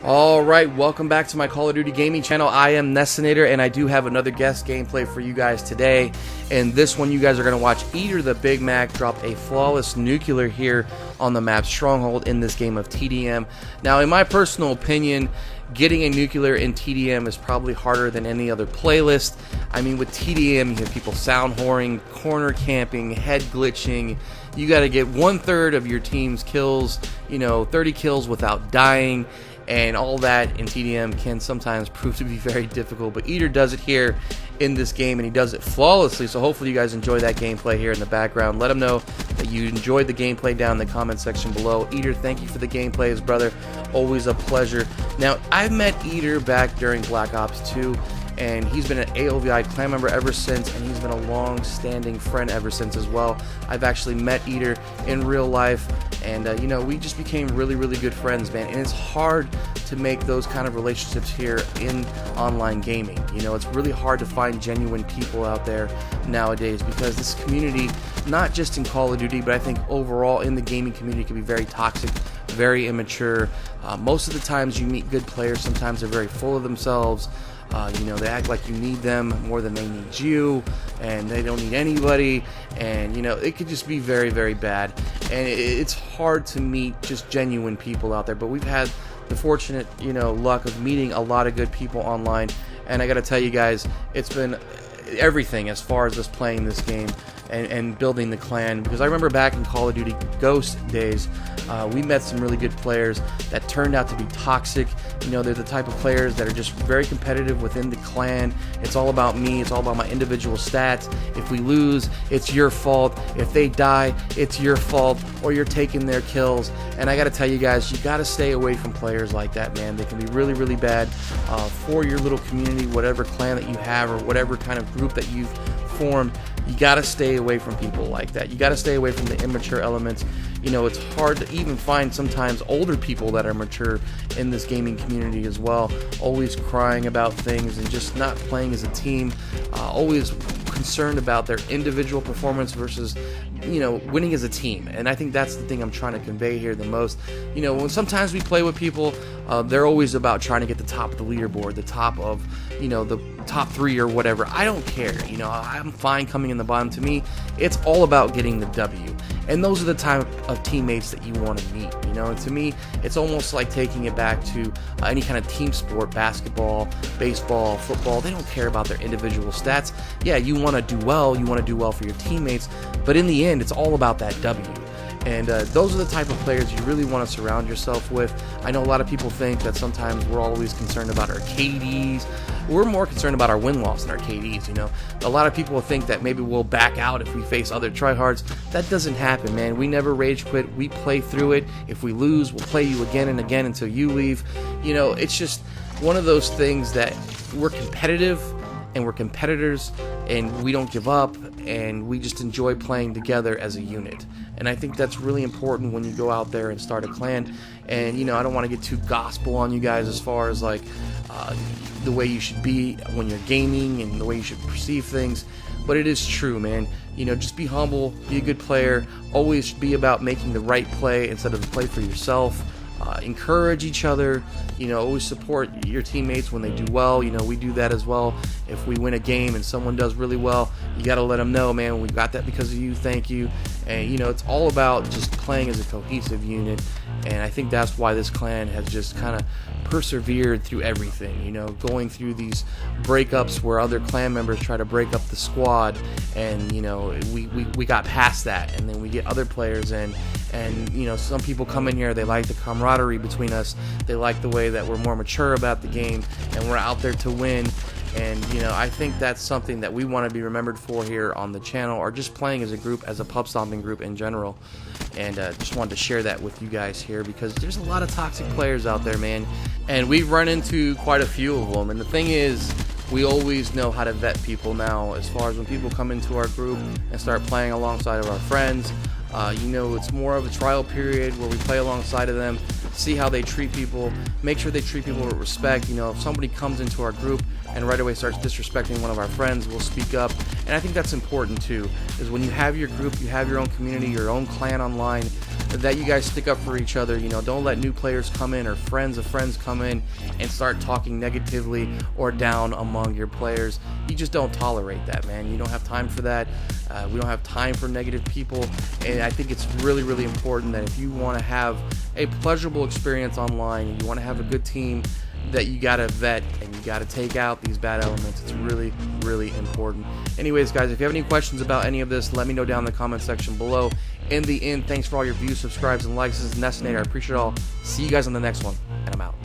Alright, welcome back to my Call of Duty gaming channel. I am Nessinator, and I do have another guest gameplay for you guys today. And this one, you guys are going to watch EATERtheBIGMACK drop a flawless nuclear here on the map Stronghold in this game of TDM. Now, in my personal opinion, getting a nuclear in TDM is probably harder than any other playlist. I mean, with TDM, you have people sound whoring, corner camping, head glitching. You got to get 1/3 of your team's kills, 30 kills without dying. And all that in TDM can sometimes prove to be very difficult, but Eater does it here in this game, and he does it flawlessly. So hopefully you guys enjoy that gameplay here in the background. Let him know that you enjoyed the gameplay down in the comment section below. Eater, thank you for the gameplays, brother. Always a pleasure. Now, I met Eater back during Black Ops 2, and he's been an AOVI clan member ever since, and he's been a long-standing friend ever since as well. I've actually met Eater in real life, and we just became really, really good friends, man. And it's hard to make those kind of relationships here in online gaming. It's really hard to find genuine people out there nowadays, because this community, not just in Call of Duty, but I think overall in the gaming community, can be very toxic, very immature. Most of the times you meet good players, sometimes they're very full of themselves. They act like you need them more than they need you, and they don't need anybody, and it could just be very, very bad, and it's hard to meet just genuine people out there. But we've had the fortunate luck of meeting a lot of good people online, and I gotta tell you guys, it's been everything as far as us playing this game and building the clan, because I remember back in Call of Duty Ghost days, we met some really good players that turned out to be toxic. They're the type of players that are just very competitive within the clan. It's all about me, it's all about my individual stats. If we lose, it's your fault. If they die, it's your fault, or you're taking their kills. And I gotta tell you guys, you gotta stay away from players like that, man. They can be really, really bad for your little community, whatever clan that you have, or whatever kind of group that you've formed. You gotta stay away from people like that. You gotta stay away from the immature elements. It's hard to even find sometimes older people that are mature in this gaming community as well. Always crying about things and just not playing as a team. Always concerned about their individual performance versus winning as a team. And I think that's the thing I'm trying to convey here the most. When sometimes we play with people, they're always about trying to get the top of the leaderboard, the top of the top 3 or whatever. I don't care. I'm fine coming in the bottom. To me, it's all about getting the W. And those are the type of teammates that you want to meet. And to me, it's almost like taking it back to any kind of team sport: basketball, baseball, football. They don't care about their individual stats. Yeah, you want to do well. You want to do well for your teammates. But in the end, it's all about that W. And those are the type of players you really want to surround yourself with. I know a lot of people think that sometimes we're always concerned about our KDs. We're more concerned about our win-loss than our KDs, A lot of people will think that maybe we'll back out if we face other tryhards. That doesn't happen, man. We never rage quit. We play through it. If we lose, we'll play you again and again until you leave. It's just one of those things that we're competitive, and we're competitors, and we don't give up, and we just enjoy playing together as a unit. And I think that's really important when you go out there and start a clan. And I don't want to get too gospel on you guys as far as like the way you should be when you're gaming and the way you should perceive things, but it is true, man. Just be humble, be a good player, always be about making the right play instead of the play for yourself. Encourage each other, always support your teammates when they do well. We do that as well. If we win a game and someone does really well, you got to let them know, man, we got that because of you, thank you. And it's all about just playing as a cohesive unit, and I think that's why this clan has just kind of persevered through everything, going through these breakups where other clan members try to break up the squad, and we got past that, and then we get other players in, and some people come in here, they like the camaraderie between us, they like the way that we're more mature about the game, and we're out there to win. And I think that's something that we want to be remembered for here on the channel, or just playing as a group, as a pub stomping group in general. And just wanted to share that with you guys here, because there's a lot of toxic players out there, man, and we've run into quite a few of them. And the thing is, we always know how to vet people now, as far as when people come into our group and start playing alongside of our friends. It's more of a trial period where we play alongside of them, see how they treat people, make sure they treat people with respect. If somebody comes into our group and right away starts disrespecting one of our friends, we'll speak up. And I think that's important too, is when you have your group, you have your own community, your own clan online, that you guys stick up for each other. You know, don't let new players come in or friends of friends come in and start talking negatively or down among your players. You just don't tolerate that, man. You don't have time for that. We don't have time for negative people, and I think it's really, really important that if you want to have a pleasurable experience online and you want to have a good team, that you gotta vet and you gotta take out these bad elements. It's really, really important. Anyways, guys, if you have any questions about any of this, let me know down in the comment section below. In the end, thanks for all your views, subscribes, and likes. This is Nessinator. I appreciate it all. See you guys on the next one, and I'm out.